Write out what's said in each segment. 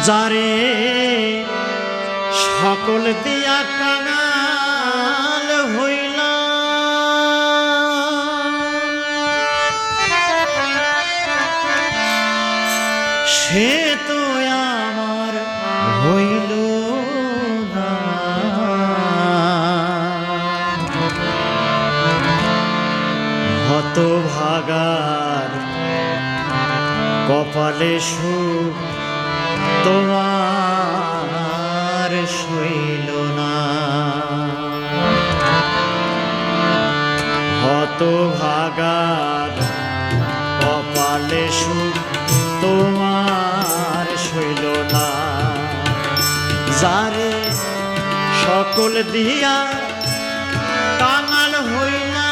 যারে সকল দিয়া কাঙাল হইলা সে তো আমার হইল না। হতভাগার কপালে সুখ তোমার সইল না। হতভাগার কপালে সুখ তোমার সইল না। যারে সকল দিয়া কাঙাল হইলা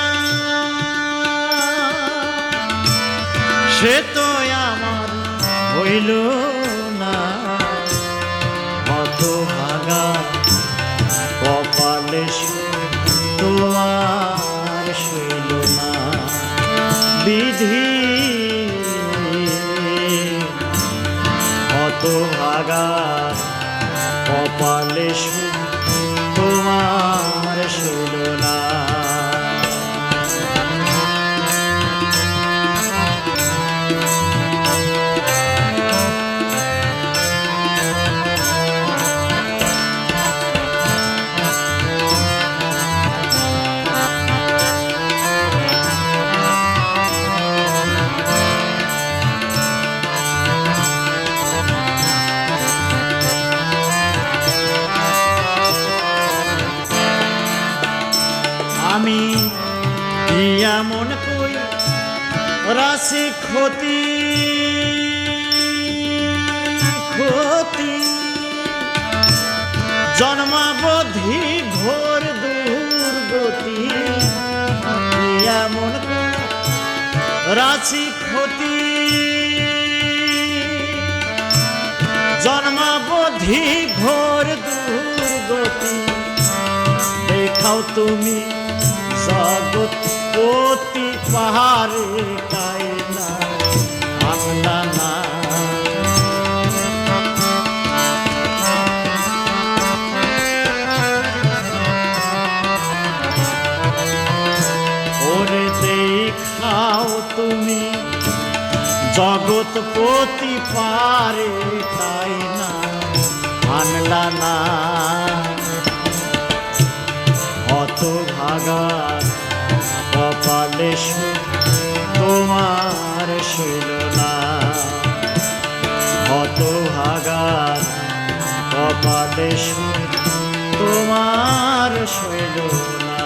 সে তো আমার হইল না। হতভাগা কপালে তোমার সইল না। বিধি হতভাগা কপালে তোমার সইল না। আমি এমন কই রাশি ক্ষতি ক্ষতি জন্মাবধি ঘোর দুর্গতি। এমন কই রাশি ক্ষতি জন্মাবধি ঘোর দুর্গতি। দেখাও তুমি জগৎপতি পাহাড়ে কায়না আল্লাহ না। ওরে দেখাও তুমি জগৎপতি পাহাড়ে কায়না আনলা না। হতভাগার কপালে তোমার সইল না। হতভাগার কপালে তোমার সইল না।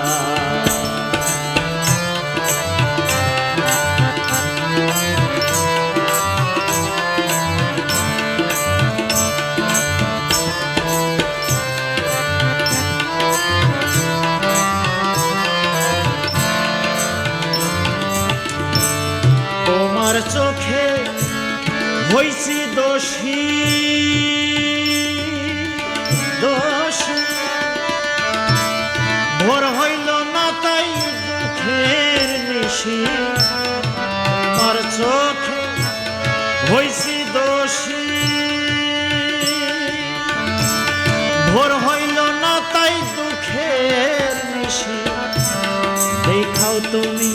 তোমার চোখে হইছি দোষী দোষী ভোর হইল না তাই দুঃখের নিশি। তোমার চোখে হইছি দোষী ভোর হইল না তাই দুঃখের নিশি। দেখাও তুমি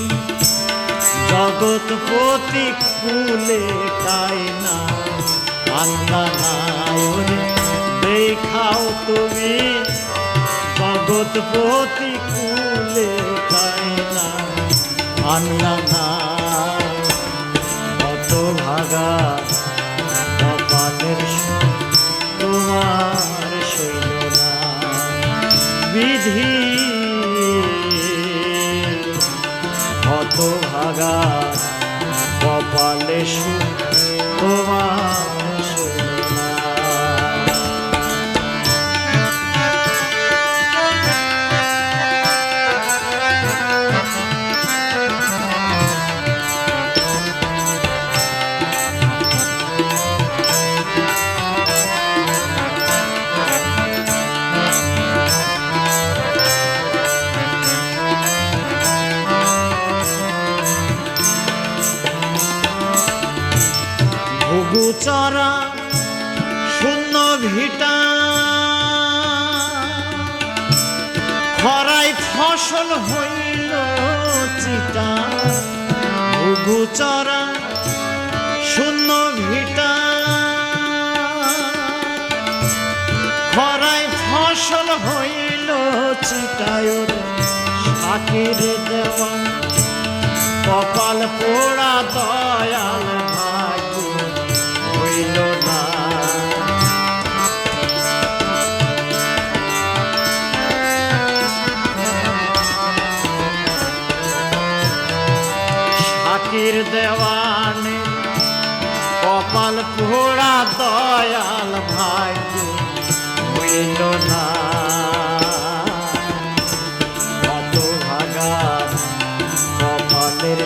জগৎপতি কুলে কায়না আল্লাহ নাই। দেখাও তুমি জগৎপতি কুলে কায়না আল্লাহ নাই। হতভাগা কপালের তোমার সইল না। বিধি হতভাগা কপালে তোমার সইল না। ভিটা খরায় ফসল হইল চিটা ঘুঘু চরা শূন্য ভিটা খরায় ফসল হইল চিটায় শাকের দেওয়া কপাল পোড়া দয়াল ভাগ্য হইল না। শাকের দেওয়ানে কপাল পোড়া দয়াল ভাগ্য হইল না। কত ভাগা কপালের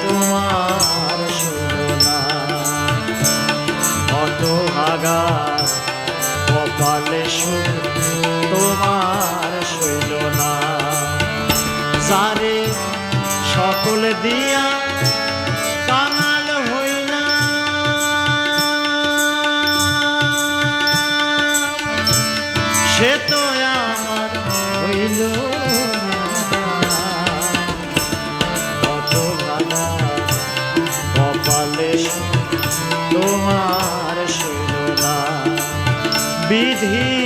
তোমার শোনা, কত ভাগা কপালে তোমার শৈল না। যারে সকল দিয়া কাঙাল হইলা সে তো আমার হইল না। কত ভাগা কপালে তোমার শৈল না। বিধি